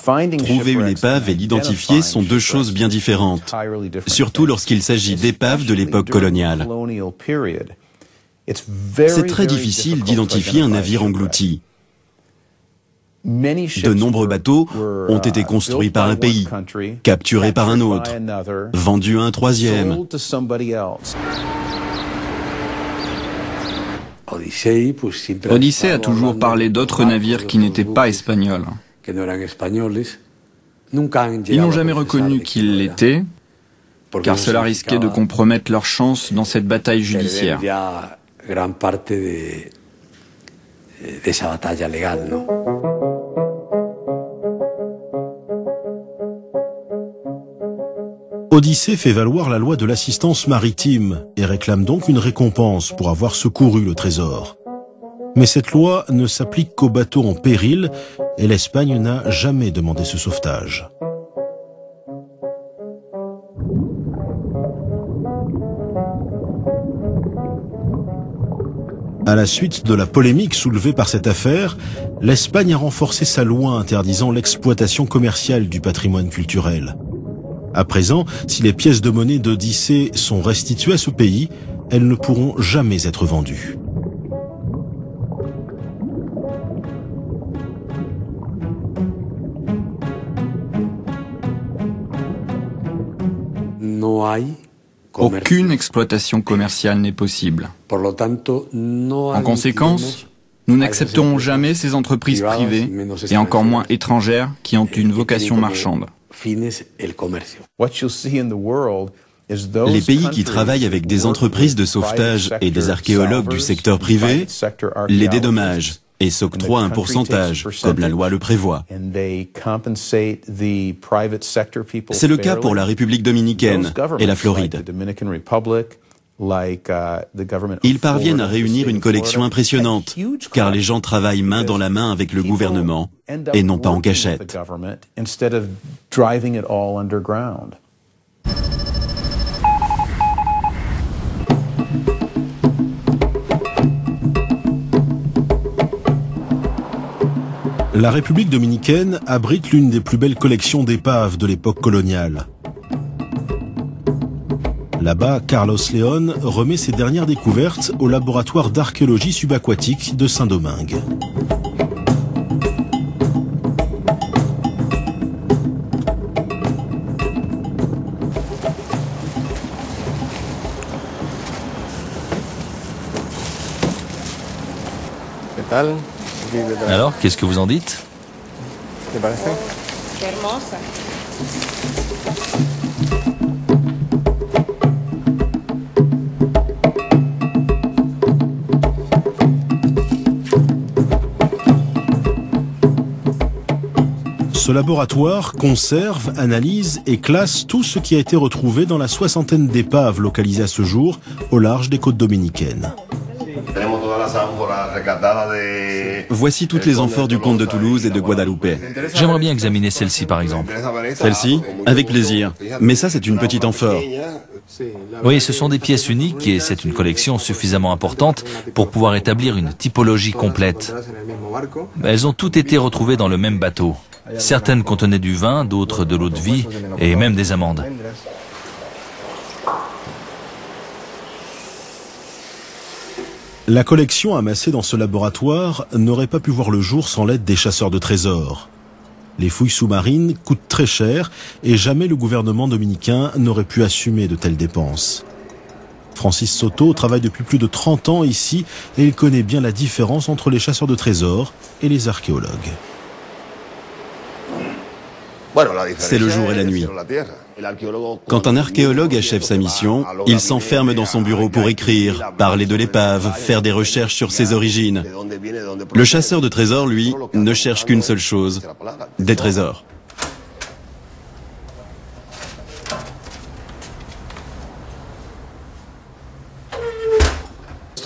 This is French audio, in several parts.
Trouver une épave et l'identifier sont deux choses bien différentes, surtout lorsqu'il s'agit d'épaves de l'époque coloniale. C'est très difficile d'identifier un navire englouti. De nombreux bateaux ont été construits par un pays, capturés par un autre, vendus à un troisième. Odyssée a toujours parlé d'autres navires qui n'étaient pas espagnols. Ils n'ont jamais reconnu qu'ils l'étaient, car cela risquait de compromettre leurs chances dans cette bataille judiciaire. Odyssée fait valoir la loi de l'assistance maritime et réclame donc une récompense pour avoir secouru le trésor. Mais cette loi ne s'applique qu'aux bateaux en péril et l'Espagne n'a jamais demandé ce sauvetage. À la suite de la polémique soulevée par cette affaire, l'Espagne a renforcé sa loi interdisant l'exploitation commerciale du patrimoine culturel. À présent, si les pièces de monnaie d'Odyssée sont restituées à ce pays, elles ne pourront jamais être vendues. Aucune exploitation commerciale n'est possible. En conséquence, nous n'accepterons jamais ces entreprises privées, et encore moins étrangères, qui ont une vocation marchande. Les pays qui travaillent avec des entreprises de sauvetage et des archéologues du secteur privé les dédommagent et s'octroient un pourcentage, comme la loi le prévoit. C'est le cas pour la République dominicaine et la Floride. Ils parviennent à réunir une collection impressionnante, car les gens travaillent main dans la main avec le gouvernement et non pas en cachette. La République dominicaine abrite l'une des plus belles collections d'épaves de l'époque coloniale. Là-bas, Carlos León remet ses dernières découvertes au laboratoire d'archéologie subaquatique de Saint-Domingue. Alors, qu'est-ce que vous en dites? Ce laboratoire conserve, analyse et classe tout ce qui a été retrouvé dans la soixantaine d'épaves localisées à ce jour au large des côtes dominicaines. Voici toutes les amphores du comte de Toulouse et de Guadeloupe. J'aimerais bien examiner celle-ci par exemple. Celle-ci? Avec plaisir. Mais ça, c'est une petite amphore. Oui, ce sont des pièces uniques et c'est une collection suffisamment importante pour pouvoir établir une typologie complète. Elles ont toutes été retrouvées dans le même bateau. Certaines contenaient du vin, d'autres de l'eau de vie et même des amandes. La collection amassée dans ce laboratoire n'aurait pas pu voir le jour sans l'aide des chasseurs de trésors. Les fouilles sous-marines coûtent très cher et jamais le gouvernement dominicain n'aurait pu assumer de telles dépenses. Francis Soto travaille depuis plus de 30 ans ici et il connaît bien la différence entre les chasseurs de trésors et les archéologues. C'est le jour et la nuit. Quand un archéologue achève sa mission, il s'enferme dans son bureau pour écrire, parler de l'épave, faire des recherches sur ses origines. Le chasseur de trésors, lui, ne cherche qu'une seule chose, des trésors.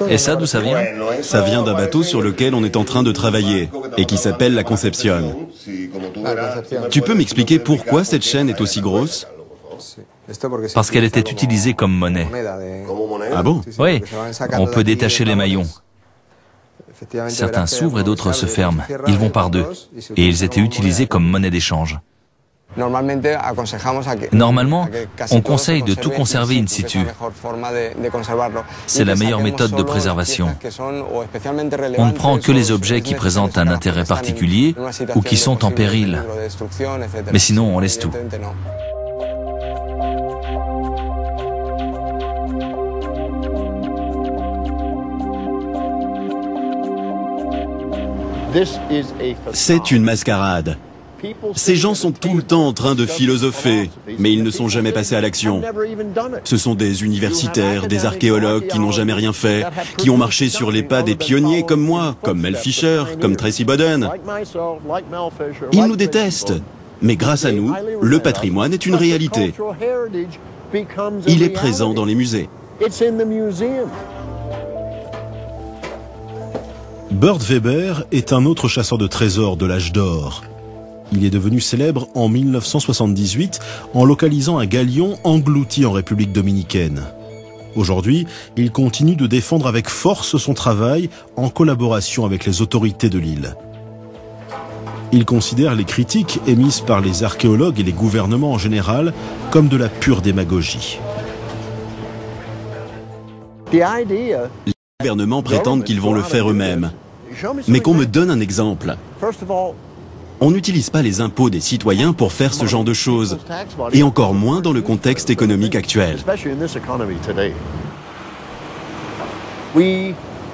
Et ça, d'où ça vient? Ça vient d'un bateau sur lequel on est en train de travailler et qui s'appelle la Concepción. Tu peux m'expliquer pourquoi cette chaîne est aussi grosse? Parce qu'elle était utilisée comme monnaie. Ah bon? Oui, on peut détacher les maillons. Certains s'ouvrent et d'autres se ferment. Ils vont par deux. Et ils étaient utilisés comme monnaie d'échange. Normalement, on conseille de tout conserver in situ. C'est la meilleure méthode de préservation. On ne prend que les objets qui présentent un intérêt particulier ou qui sont en péril. Mais sinon, on laisse tout. C'est une mascarade. Ces gens sont tout le temps en train de philosopher, mais ils ne sont jamais passés à l'action. Ce sont des universitaires, des archéologues qui n'ont jamais rien fait, qui ont marché sur les pas des pionniers comme moi, comme Mel Fisher, comme Tracy Bowden. Ils nous détestent, mais grâce à nous, le patrimoine est une réalité. Il est présent dans les musées. Burt Weber est un autre chasseur de trésors de l'âge d'or. Il est devenu célèbre en 1978 en localisant un galion englouti en République dominicaine. Aujourd'hui, il continue de défendre avec force son travail en collaboration avec les autorités de l'île. Il considère les critiques émises par les archéologues et les gouvernements en général comme de la pure démagogie. Les gouvernements prétendent qu'ils vont le faire eux-mêmes. Mais qu'on me donne un exemple. On n'utilise pas les impôts des citoyens pour faire ce genre de choses, et encore moins dans le contexte économique actuel.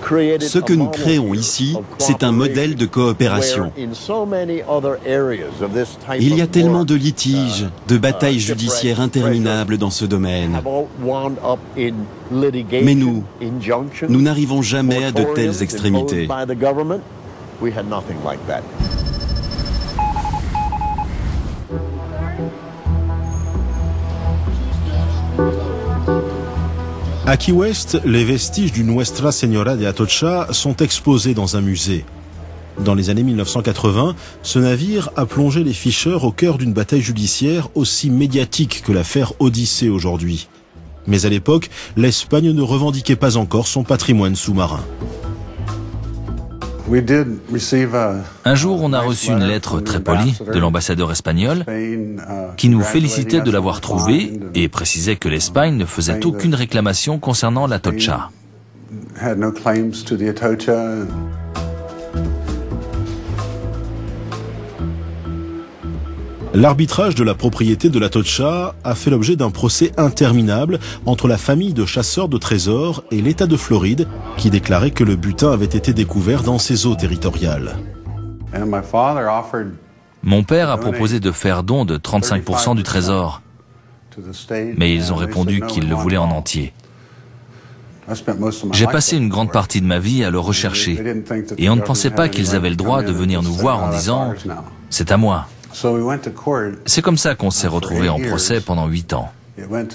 Ce que nous créons ici, c'est un modèle de coopération. Il y a tellement de litiges, de batailles judiciaires interminables dans ce domaine. Mais nous n'arrivons jamais à de telles extrémités. À Key West, les vestiges du Nuestra Señora de Atocha sont exposés dans un musée. Dans les années 1980, ce navire a plongé les Fisher au cœur d'une bataille judiciaire aussi médiatique que l'affaire Odyssée aujourd'hui. Mais à l'époque, l'Espagne ne revendiquait pas encore son patrimoine sous-marin. Un jour, on a reçu une lettre très polie de l'ambassadeur espagnol qui nous félicitait de l'avoir trouvé et précisait que l'Espagne ne faisait aucune réclamation concernant l'Atocha. L'arbitrage de la propriété de l'Atocha a fait l'objet d'un procès interminable entre la famille de chasseurs de trésors et l'État de Floride, qui déclarait que le butin avait été découvert dans ses eaux territoriales. Mon père a proposé de faire don de 35% du trésor, mais ils ont répondu qu'ils le voulaient en entier. J'ai passé une grande partie de ma vie à le rechercher, et on ne pensait pas qu'ils avaient le droit de venir nous voir en disant « c'est à moi ». C'est comme ça qu'on s'est retrouvés en procès pendant 8 ans.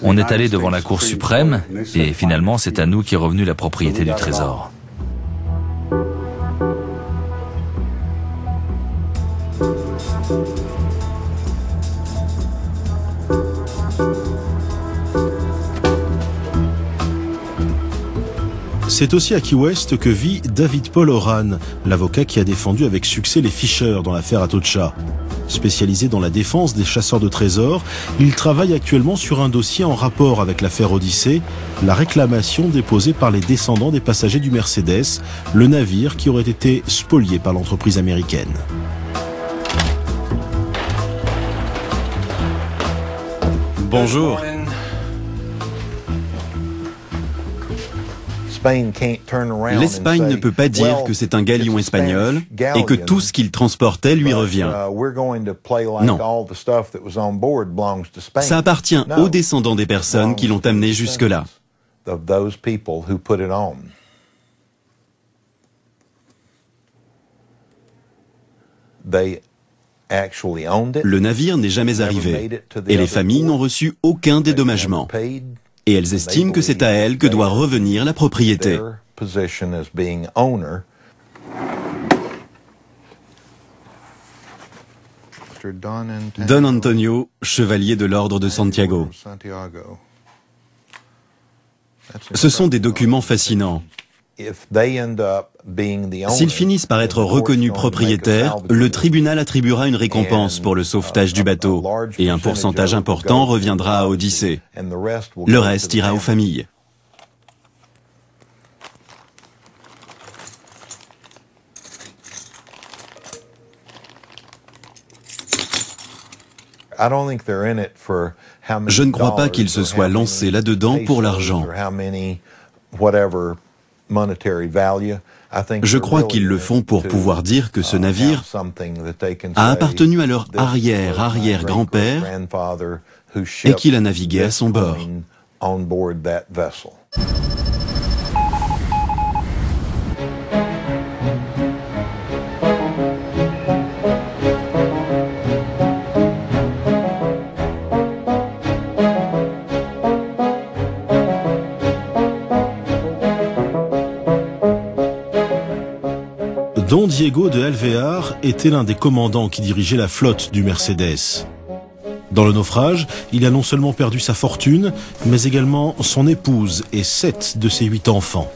On est allé devant la Cour suprême et finalement c'est à nous qu'est revenue la propriété du trésor. C'est aussi à Key West que vit David Paul Oran, l'avocat qui a défendu avec succès les Fisher dans l'affaire Atocha. Spécialisé dans la défense des chasseurs de trésors, il travaille actuellement sur un dossier en rapport avec l'affaire Odyssée, la réclamation déposée par les descendants des passagers du Mercedes, le navire qui aurait été spolié par l'entreprise américaine. Bonjour. L'Espagne ne peut pas dire que c'est un galion espagnol et que tout ce qu'il transportait lui revient. Non. Ça appartient aux descendants des personnes qui l'ont amené jusque-là. Le navire n'est jamais arrivé et les familles n'ont reçu aucun dédommagement. Et elles estiment que c'est à elles que doit revenir la propriété. Don Antonio, chevalier de l'ordre de Santiago. Ce sont des documents fascinants. S'ils finissent par être reconnus propriétaires, le tribunal attribuera une récompense pour le sauvetage du bateau, et un pourcentage important reviendra à Odyssée. Le reste ira aux familles. Je ne crois pas qu'ils se soient lancés là-dedans pour l'argent. Je crois qu'ils le font pour pouvoir dire que ce navire a appartenu à leur arrière-arrière-grand-père et qu'il a navigué à son bord. Don Diego de Alvear était l'un des commandants qui dirigeait la flotte du Mercedes. Dans le naufrage, il a non seulement perdu sa fortune, mais également son épouse et 7 de ses 8 enfants.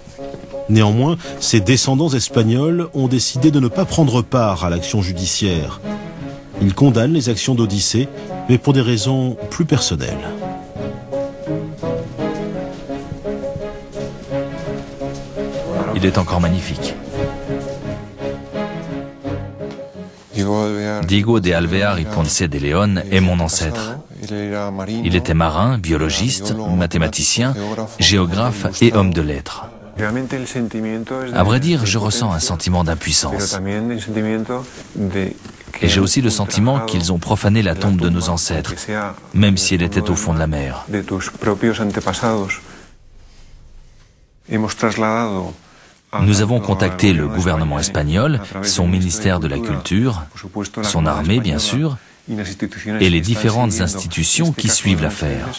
Néanmoins, ses descendants espagnols ont décidé de ne pas prendre part à l'action judiciaire. Ils condamnent les actions d'Odyssée, mais pour des raisons plus personnelles. Il est encore magnifique. Diego de Alvear y Ponce de León est mon ancêtre. Il était marin, biologiste, mathématicien, géographe et homme de lettres. À vrai dire, je ressens un sentiment d'impuissance. Et j'ai aussi le sentiment qu'ils ont profané la tombe de nos ancêtres, même si elle était au fond de la mer. Nous avons contacté le gouvernement espagnol, son ministère de la Culture, son armée bien sûr, et les différentes institutions qui suivent l'affaire.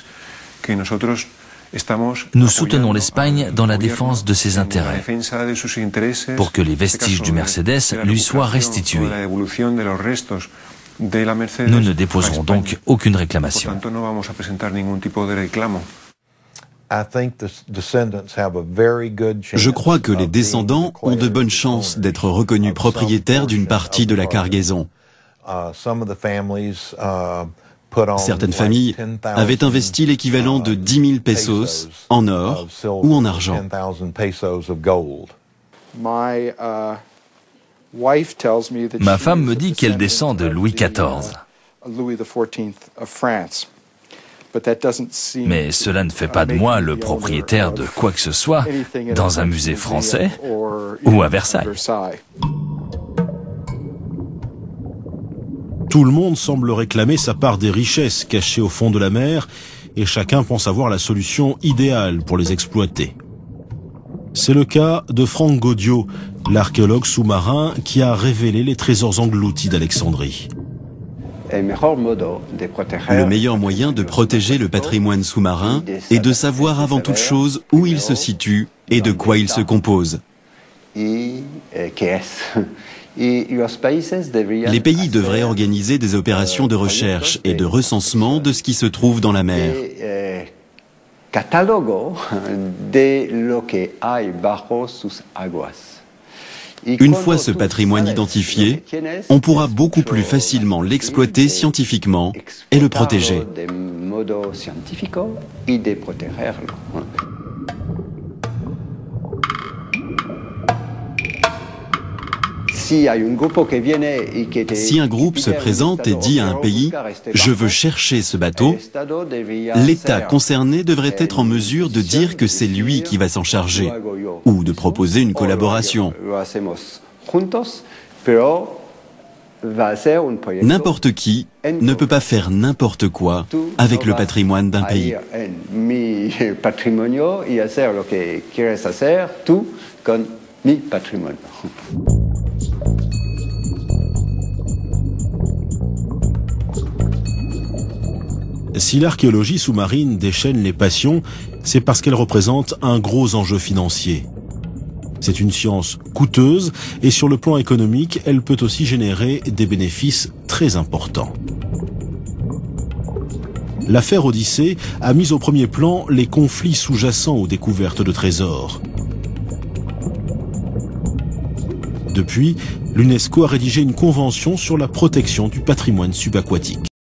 Nous soutenons l'Espagne dans la défense de ses intérêts, pour que les vestiges du Mercedes lui soient restitués. Nous ne déposerons donc aucune réclamation. Je crois que les descendants ont de bonnes chances d'être reconnus propriétaires d'une partie de la cargaison. Certaines familles avaient investi l'équivalent de 10 000 pesos en or ou en argent. Ma femme me dit qu'elle descend de Louis XIV. Mais cela ne fait pas de moi le propriétaire de quoi que ce soit dans un musée français ou à Versailles. Tout le monde semble réclamer sa part des richesses cachées au fond de la mer et chacun pense avoir la solution idéale pour les exploiter. C'est le cas de Frank Gaudio, l'archéologue sous-marin qui a révélé les trésors engloutis d'Alexandrie. Le meilleur moyen de protéger le patrimoine sous-marin est de savoir avant toute chose où il se situe et de quoi il se compose. Les pays devraient organiser des opérations de recherche et de recensement de ce qui se trouve dans la mer. Une fois ce patrimoine identifié, on pourra beaucoup plus facilement l'exploiter scientifiquement et le protéger. Si un groupe se présente et dit à un pays « Je veux chercher ce bateau », l'État concerné devrait être en mesure de dire que c'est lui qui va s'en charger, ou de proposer une collaboration. N'importe qui ne peut pas faire n'importe quoi avec le patrimoine d'un pays. Si l'archéologie sous-marine déchaîne les passions, c'est parce qu'elle représente un gros enjeu financier. C'est une science coûteuse et sur le plan économique, elle peut aussi générer des bénéfices très importants. L'affaire Odyssée a mis au premier plan les conflits sous-jacents aux découvertes de trésors. Depuis, l'UNESCO a rédigé une convention sur la protection du patrimoine subaquatique.